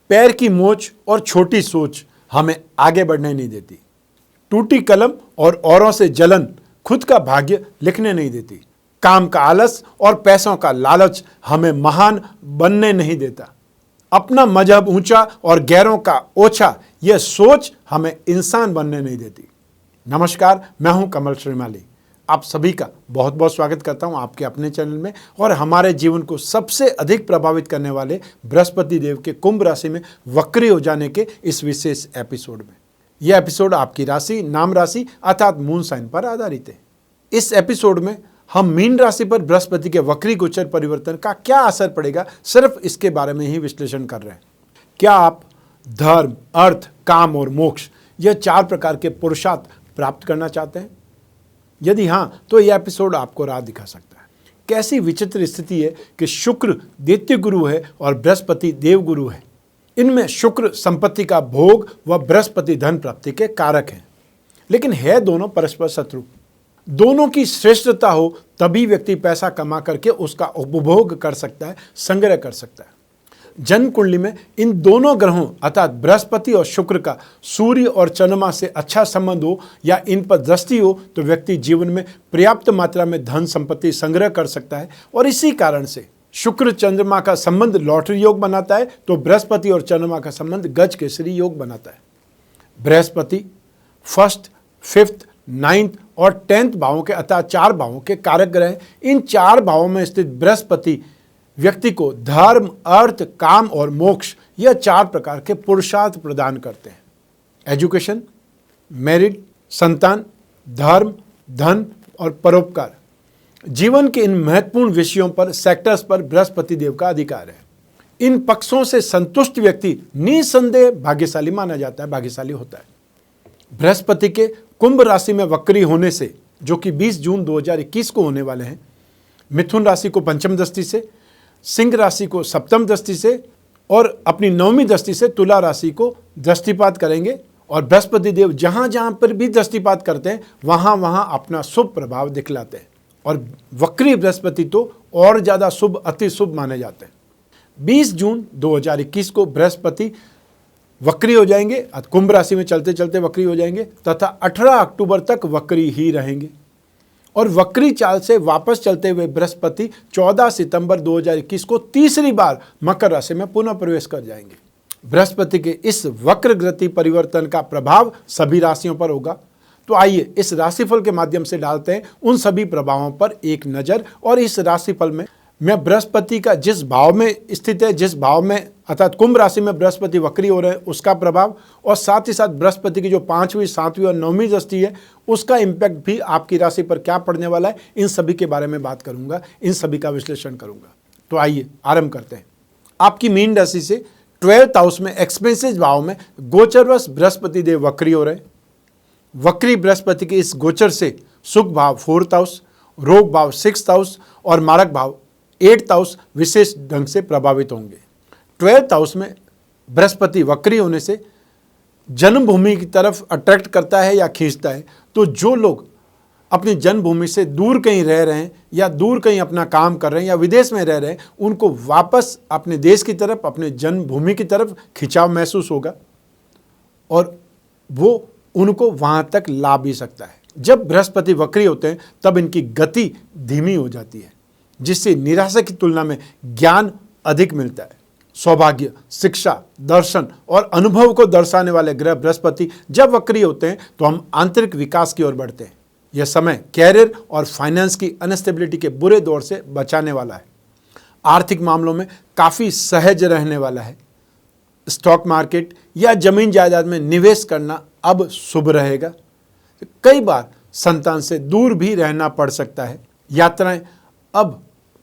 पैर की मोच और छोटी सोच हमें आगे बढ़ने नहीं देती। टूटी कलम और औरों से जलन खुद का भाग्य लिखने नहीं देती। काम का आलस और पैसों का लालच हमें महान बनने नहीं देता। अपना मजहब ऊंचा और गैरों का ओछा, यह सोच हमें इंसान बनने नहीं देती। नमस्कार, मैं हूं कमल श्रीमाली। आप सभी का बहुत बहुत स्वागत करता हूं आपके अपने चैनल में और हमारे जीवन को सबसे अधिक प्रभावित करने वाले बृहस्पति देव के कुंभ राशि में वक्री हो जाने के इस विशेष एपिसोड में। यह एपिसोड आपकी राशि, नाम राशि अर्थात मून साइन पर आधारित है। इस एपिसोड में हम मीन राशि पर बृहस्पति के वक्री गोचर परिवर्तन का क्या असर पड़ेगा, सिर्फ इसके बारे में ही विश्लेषण कर रहे हैं। क्या आप धर्म, अर्थ, काम और मोक्ष यह 4 प्रकार के पुरुषार्थ प्राप्त करना चाहते हैं? यदि हाँ, तो यह एपिसोड आपको राह दिखा सकता है। कैसी विचित्र स्थिति है कि शुक्र दैत्य गुरु है और बृहस्पति देव गुरु है। इनमें शुक्र संपत्ति का भोग व बृहस्पति धन प्राप्ति के कारक हैं, लेकिन है दोनों परस्पर शत्रु। दोनों की श्रेष्ठता हो तभी व्यक्ति पैसा कमा करके उसका उपभोग कर सकता है, संग्रह कर सकता है। जन्म कुंडली में इन दोनों ग्रहों अर्थात बृहस्पति और शुक्र का सूर्य और चंद्रमा से अच्छा संबंध हो या इन पर दृष्टि हो तो व्यक्ति जीवन में पर्याप्त मात्रा में धन संपत्ति संग्रह कर सकता है। और इसी कारण से शुक्र चंद्रमा का संबंध लॉटरी योग बनाता है, तो बृहस्पति और चंद्रमा का संबंध गज केसरी योग बनाता है। बृहस्पति फर्स्ट, फिफ्थ, 9th और 10th भावों के अर्थात 4 भावों के कारक ग्रह। इन 4 भावों में स्थित बृहस्पति व्यक्ति को धर्म, अर्थ, काम और मोक्ष यह 4 प्रकार के पुरुषार्थ प्रदान करते हैं। एजुकेशन, मैरिड, संतान, धर्म, धन और परोपकार। जीवन के इन महत्वपूर्ण विषयों पर, सेक्टर्स पर बृहस्पति देव का अधिकार है। इन पक्षों से संतुष्ट व्यक्ति निसंदेह भाग्यशाली माना जाता है, भाग्यशाली होता है। बृहस्पति के कुंभ राशि में वक्री होने से, जो कि 20 जून 2021 को होने वाले हैं, मिथुन राशि को पंचम दृष्टि से, सिंह राशि को सप्तम दृष्टि से और अपनी 9वीं दृष्टि से तुला राशि को दृष्टिपात करेंगे। और बृहस्पति देव जहां जहां पर भी दृष्टिपात करते हैं वहां वहां अपना शुभ प्रभाव दिखलाते हैं। और वक्री बृहस्पति तो और ज्यादा शुभ, अति शुभ माने जाते हैं। 20 जून 2021 को बृहस्पति वक्री हो जाएंगे, कुंभ राशि में चलते चलते वक्री हो जाएंगे तथा 18 अक्टूबर तक वक्री ही रहेंगे। और वक्री चाल से वापस चलते हुए बृहस्पति 14 सितंबर 2021 को तीसरी बार मकर राशि में पुनः प्रवेश कर जाएंगे। बृहस्पति के इस वक्र गति परिवर्तन का प्रभाव सभी राशियों पर होगा। तो आइए इस राशिफल के माध्यम से डालते हैं उन सभी प्रभावों पर एक नजर। और इस राशिफल में मैं बृहस्पति का जिस भाव में स्थित है, जिस भाव में अर्थात कुंभ राशि में बृहस्पति वक्री हो रहे हैं उसका प्रभाव, और साथ ही साथ बृहस्पति की जो 5वीं, 7वीं और 9वीं दृष्टि है उसका इम्पैक्ट भी आपकी राशि पर क्या पड़ने वाला है, इन सभी के बारे में बात करूंगा, इन सभी का विश्लेषण करूंगा। तो आइए आरंभ करते हैं। आपकी मीन राशि से 12th हाउस में एक्सपेंसेस भाव में गोचरवश बृहस्पति देव वक्री हो रहे हैं। वक्री बृहस्पति के इस गोचर से सुख भाव 4th हाउस, रोग भाव 6th हाउस और मारक भाव 8th हाउस विशेष ढंग से प्रभावित होंगे। 12th हाउस में बृहस्पति वक्री होने से जन्मभूमि की तरफ अट्रैक्ट करता है या खींचता है। तो जो लोग अपनी जन्मभूमि से दूर कहीं रह रहे हैं या दूर कहीं अपना काम कर रहे हैं या विदेश में रह रहे हैं, उनको वापस अपने देश की तरफ, अपने जन्मभूमि की तरफ खिंचाव महसूस होगा और वो उनको वहां तक ला भी सकता है। जब बृहस्पति वक्री होते हैं तब इनकी गति धीमी हो जाती है, जिससे निराशा की तुलना में ज्ञान अधिक मिलता है। सौभाग्य, शिक्षा, दर्शन और अनुभव को दर्शाने वाले ग्रह बृहस्पति जब वक्री होते हैं तो हम आंतरिक विकास की ओर बढ़ते हैं। यह समय कैरियर और फाइनेंस की अनस्टेबिलिटी के बुरे दौर से बचाने वाला है। आर्थिक मामलों में काफ़ी सहज रहने वाला है। स्टॉक मार्केट या जमीन जायदाद में निवेश करना अब शुभ रहेगा। कई बार संतान से दूर भी रहना पड़ सकता है। यात्राएं अब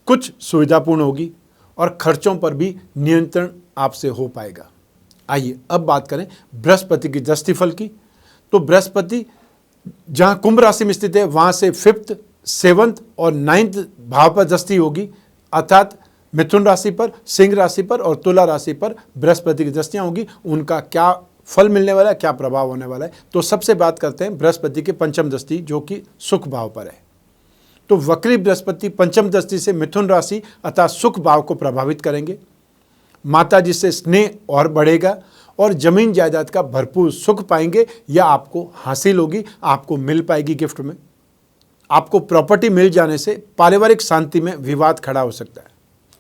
कुछ सुविधापूर्ण होगी और खर्चों पर भी नियंत्रण आपसे हो पाएगा। आइए अब बात करें बृहस्पति की दृष्टिफल की। तो बृहस्पति जहां कुंभ राशि में स्थित है वहां से 5th, 7th और 9th भाव पर दृष्टि होगी, अर्थात मिथुन राशि पर, सिंह राशि पर और तुला राशि पर बृहस्पति की दृष्टियां होगी। उनका क्या फल मिलने वाला है, क्या प्रभाव होने वाला है? तो सबसे बात करते हैं बृहस्पति की पंचम दृष्टि, जो कि सुख भाव पर है। तो वक्री बृहस्पति पंचम दृष्टि से मिथुन राशि अर्थात सुख भाव को प्रभावित करेंगे। माताजी से स्नेह और बढ़ेगा और जमीन जायदाद का भरपूर सुख पाएंगे या आपको हासिल होगी, आपको मिल पाएगी गिफ्ट में। आपको प्रॉपर्टी मिल जाने से पारिवारिक शांति में विवाद खड़ा हो सकता है।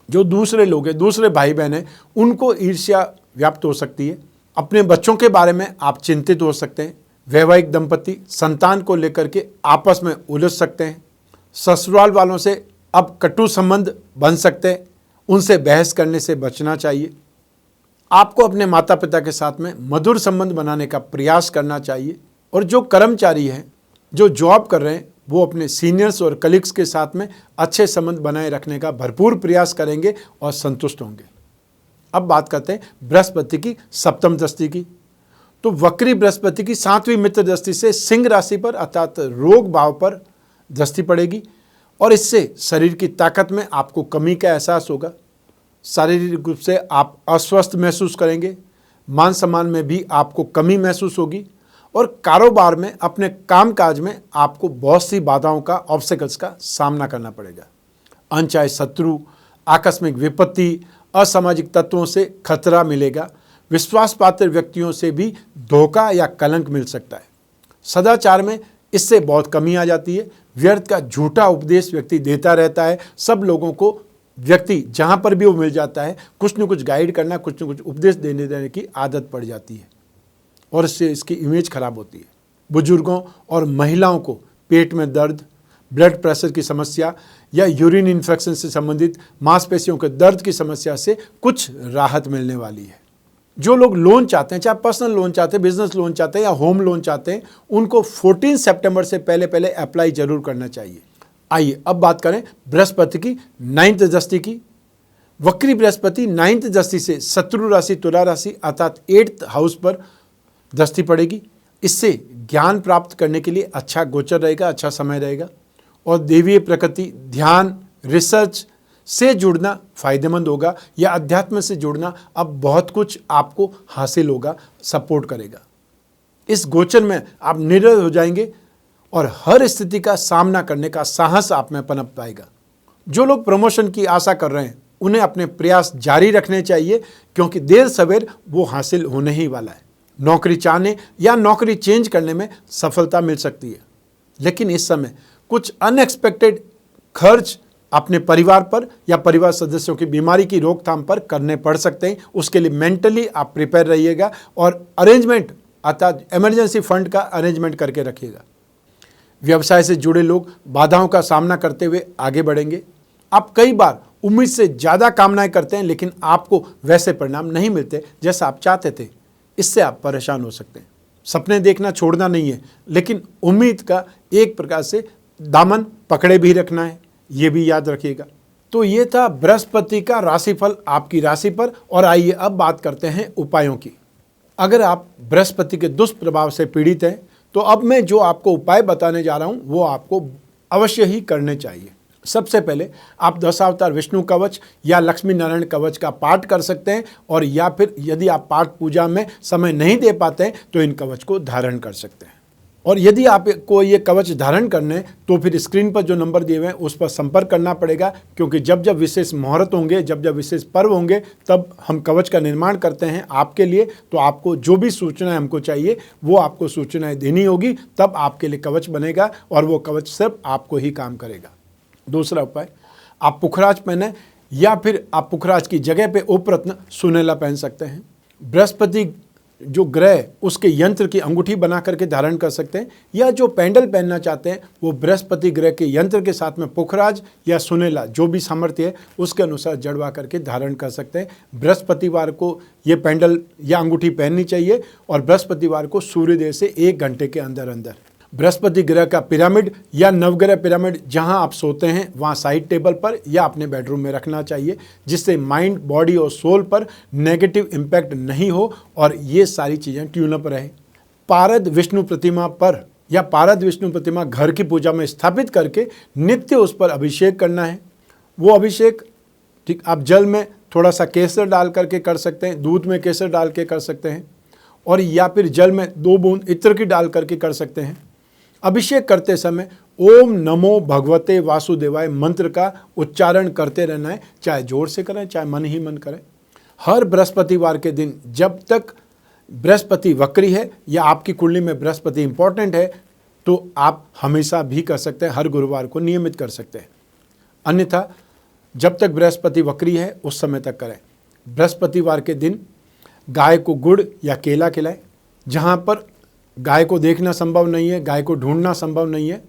जो दूसरे लोग हैं, दूसरे भाई बहन हैं, उनको ईर्ष्या व्याप्त हो सकती है। अपने बच्चों के बारे में आप चिंतित हो सकते हैं। वैवाहिक दंपति संतान को लेकर के आपस में उलझ सकते हैं। ससुराल वालों से अब कटु संबंध बन सकते हैं, उनसे बहस करने से बचना चाहिए। आपको अपने माता पिता के साथ में मधुर संबंध बनाने का प्रयास करना चाहिए। और जो कर्मचारी हैं, जो जॉब कर रहे हैं, वो अपने सीनियर्स और कलीग्स के साथ में अच्छे संबंध बनाए रखने का भरपूर प्रयास करेंगे और संतुष्ट होंगे। अब बात करते हैं बृहस्पति की सप्तम दृष्टि की। तो वक्री बृहस्पति की 7वीं मित्र दृष्टि से सिंह राशि पर अर्थात रोग भाव पर दृष्टि पड़ेगी और इससे शरीर की ताकत में आपको कमी का एहसास होगा। शारीरिक रूप से आप अस्वस्थ महसूस करेंगे। मान सम्मान में भी आपको कमी महसूस होगी और कारोबार में, अपने कामकाज में आपको बहुत सी बाधाओं का, ऑब्स्टेकल्स का सामना करना पड़ेगा। अनचाहे शत्रु, आकस्मिक विपत्ति, असामाजिक तत्वों से खतरा मिलेगा। विश्वास पात्र व्यक्तियों से भी धोखा या कलंक मिल सकता है। सदाचार में इससे बहुत कमी आ जाती है। व्यर्थ का झूठा उपदेश व्यक्ति देता रहता है। सब लोगों को व्यक्ति जहाँ पर भी वो मिल जाता है, कुछ न कुछ गाइड करना, कुछ न कुछ उपदेश देने की आदत पड़ जाती है और इससे इसकी इमेज खराब होती है। बुजुर्गों और महिलाओं को पेट में दर्द, ब्लड प्रेशर की समस्या या यूरिन इन्फेक्शन से संबंधित मांसपेशियों के दर्द की समस्या से कुछ राहत मिलने वाली है। जो लोग लोन चाहते हैं, चाहे पर्सनल लोन चाहते हैं, बिजनेस लोन चाहते हैं या होम लोन चाहते हैं, उनको 14 सितंबर से पहले पहले अप्लाई जरूर करना चाहिए। आइए अब बात करें बृहस्पति की 9th दृष्टि की। वक्री बृहस्पति 9th दृष्टि से शत्रु राशि तुला राशि अर्थात 8th हाउस पर दृष्टि पड़ेगी। इससे ज्ञान प्राप्त करने के लिए अच्छा गोचर रहेगा, अच्छा समय रहेगा और देवीय प्रकृति, ध्यान, रिसर्च से जुड़ना फायदेमंद होगा या अध्यात्म से जुड़ना अब बहुत कुछ आपको हासिल होगा, सपोर्ट करेगा। इस गोचर में आप निडर हो जाएंगे और हर स्थिति का सामना करने का साहस आप में पनप पाएगा। जो लोग प्रमोशन की आशा कर रहे हैं, उन्हें अपने प्रयास जारी रखने चाहिए क्योंकि देर सवेर वो हासिल होने ही वाला है। नौकरी चाहने या नौकरी चेंज करने में सफलता मिल सकती है, लेकिन इस समय कुछ अनएक्सपेक्टेड खर्च अपने परिवार पर या परिवार सदस्यों की बीमारी की रोकथाम पर करने पड़ सकते हैं। उसके लिए मेंटली आप प्रिपेयर रहिएगा और अरेंजमेंट अर्थात इमरजेंसी फंड का अरेंजमेंट करके रखिएगा। व्यवसाय से जुड़े लोग बाधाओं का सामना करते हुए आगे बढ़ेंगे। आप कई बार उम्मीद से ज़्यादा कामनाएं करते हैं लेकिन आपको वैसे परिणाम नहीं मिलते जैसा आप चाहते थे। इससे आप परेशान हो सकते हैं। सपने देखना छोड़ना नहीं है, लेकिन उम्मीद का एक प्रकार से दामन पकड़े भी रखना है, ये भी याद रखिएगा। तो ये था बृहस्पति का राशिफल आपकी राशि पर। और आइए अब बात करते हैं उपायों की। अगर आप बृहस्पति के दुष्प्रभाव से पीड़ित हैं तो अब मैं जो आपको उपाय बताने जा रहा हूं वो आपको अवश्य ही करने चाहिए। सबसे पहले आप दशावतार विष्णु कवच या लक्ष्मी नारायण कवच का पाठ कर सकते हैं और या फिर यदि आप पाठ पूजा में समय नहीं दे पाते हैं तो इन कवच को धारण कर सकते हैं। और यदि आपको ये कवच धारण करने तो फिर स्क्रीन पर जो नंबर दिए हुए हैं उस पर संपर्क करना पड़ेगा, क्योंकि जब जब विशेष मुहूर्त होंगे, जब जब विशेष पर्व होंगे, तब हम कवच का निर्माण करते हैं आपके लिए। तो आपको जो भी सूचनाएं हमको चाहिए वो आपको सूचनाएं देनी होगी, तब आपके लिए कवच बनेगा और वो कवच सिर्फ आपको ही काम करेगा। दूसरा उपाय, आप पुखराज पहने या फिर आप पुखराज की जगह पे उपरत्न सुनेला पहन सकते हैं। बृहस्पति जो ग्रह उसके यंत्र की अंगूठी बना करके धारण कर सकते हैं, या जो पेंडल पहनना चाहते हैं वो बृहस्पति ग्रह के यंत्र के साथ में पुखराज या सुनेला जो भी सामर्थ्य है उसके अनुसार जड़वा करके धारण कर सकते हैं। बृहस्पतिवार को ये पेंडल या अंगूठी पहननी चाहिए और बृहस्पतिवार को सूर्योदय से 1 घंटे के अंदर अंदर। बृहस्पति ग्रह का पिरामिड या नवग्रह पिरामिड जहां आप सोते हैं वहां साइड टेबल पर या अपने बेडरूम में रखना चाहिए, जिससे माइंड, बॉडी और सोल पर नेगेटिव इम्पैक्ट नहीं हो और ये सारी चीज़ें ट्यून अप रहे। पारद विष्णु प्रतिमा पर या पारद विष्णु प्रतिमा घर की पूजा में स्थापित करके नित्य उस पर अभिषेक करना है। वो अभिषेक ठीक आप जल में थोड़ा सा केसर डाल करके कर सकते हैं, दूध में केसर डाल के कर सकते हैं, और या फिर जल में 2 बूंद इत्र की डाल करके कर सकते हैं। अभिषेक करते समय ओम नमो भगवते वासुदेवाय मंत्र का उच्चारण करते रहना है, चाहे जोर से करें चाहे मन ही मन करें। हर बृहस्पतिवार के दिन जब तक बृहस्पति वक्री है या आपकी कुंडली में बृहस्पति इंपॉर्टेंट है तो आप हमेशा भी कर सकते हैं, हर गुरुवार को नियमित कर सकते हैं। अन्यथा जब तक बृहस्पति वक्री है उस समय तक करें। बृहस्पतिवार के दिन गाय को गुड़ या केला खिलाएं। जहाँ पर गाय को देखना संभव नहीं है, गाय को ढूंढना संभव नहीं है,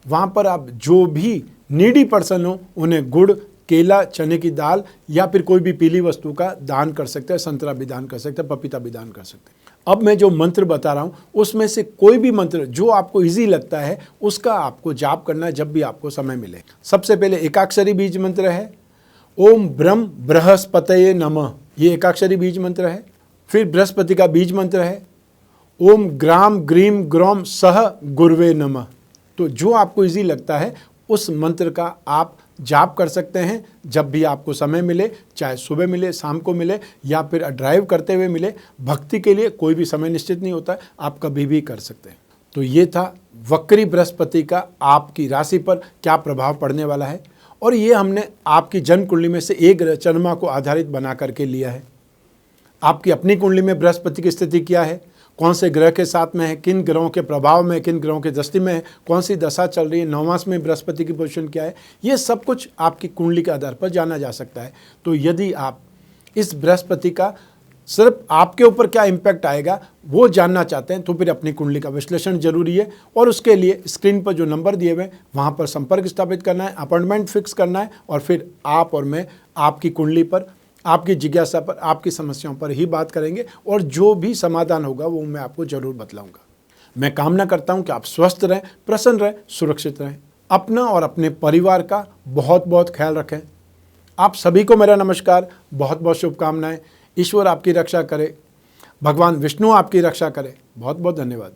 वहाँ पर आप जो भी नीडी पर्सन हो उन्हें गुड़, केला, चने की दाल या फिर कोई भी पीली वस्तु का दान कर सकते हैं। संतरा भी दान कर सकते हैं, पपीता भी दान कर सकते हैं। अब मैं जो मंत्र बता रहा हूँ उसमें से कोई भी मंत्र जो आपको इजी लगता है उसका आपको जाप करना है जब भी आपको समय मिले। सबसे पहले एकाक्षरी बीज मंत्र है ओम ब्रह्म बृहस्पतये नमः, ये एकाक्षरी बीज मंत्र है। फिर बृहस्पति का बीज मंत्र है ओम ग्राम ग्रीम ग्रोम सह गुरवे नमः। तो जो आपको इजी लगता है उस मंत्र का आप जाप कर सकते हैं जब भी आपको समय मिले, चाहे सुबह मिले, शाम को मिले या फिर ड्राइव करते हुए मिले। भक्ति के लिए कोई भी समय निश्चित नहीं होता है, आप कभी भी कर सकते हैं। तो ये था वक्री बृहस्पति का आपकी राशि पर क्या प्रभाव पड़ने वाला है, और ये हमने आपकी जन्म कुंडली में से एक ग्रह चंद्रमा को आधारित बना करके लिया है। आपकी अपनी कुंडली में बृहस्पति की स्थिति क्या है, कौन से ग्रह के साथ में है, किन ग्रहों के प्रभाव में, किन ग्रहों के दृष्टि में है, कौन सी दशा चल रही है, नवमांश में बृहस्पति की पोजीशन क्या है, ये सब कुछ आपकी कुंडली के आधार पर जाना जा सकता है। तो यदि आप इस बृहस्पति का सिर्फ आपके ऊपर क्या इम्पैक्ट आएगा वो जानना चाहते हैं तो फिर अपनी कुंडली का विश्लेषण जरूरी है, और उसके लिए स्क्रीन पर जो नंबर दिए हुए हैं वहाँ पर संपर्क स्थापित करना है, अपॉइंटमेंट फिक्स करना है, और फिर आप और मैं आपकी कुंडली पर, आपकी जिज्ञासा पर, आपकी समस्याओं पर ही बात करेंगे, और जो भी समाधान होगा वो मैं आपको जरूर बतलाऊंगा। मैं कामना करता हूं कि आप स्वस्थ रहें, प्रसन्न रहें, सुरक्षित रहें, अपना और अपने परिवार का बहुत बहुत ख्याल रखें। आप सभी को मेरा नमस्कार, बहुत बहुत शुभकामनाएं। ईश्वर आपकी रक्षा करे, भगवान विष्णु आपकी रक्षा करे। बहुत बहुत धन्यवाद।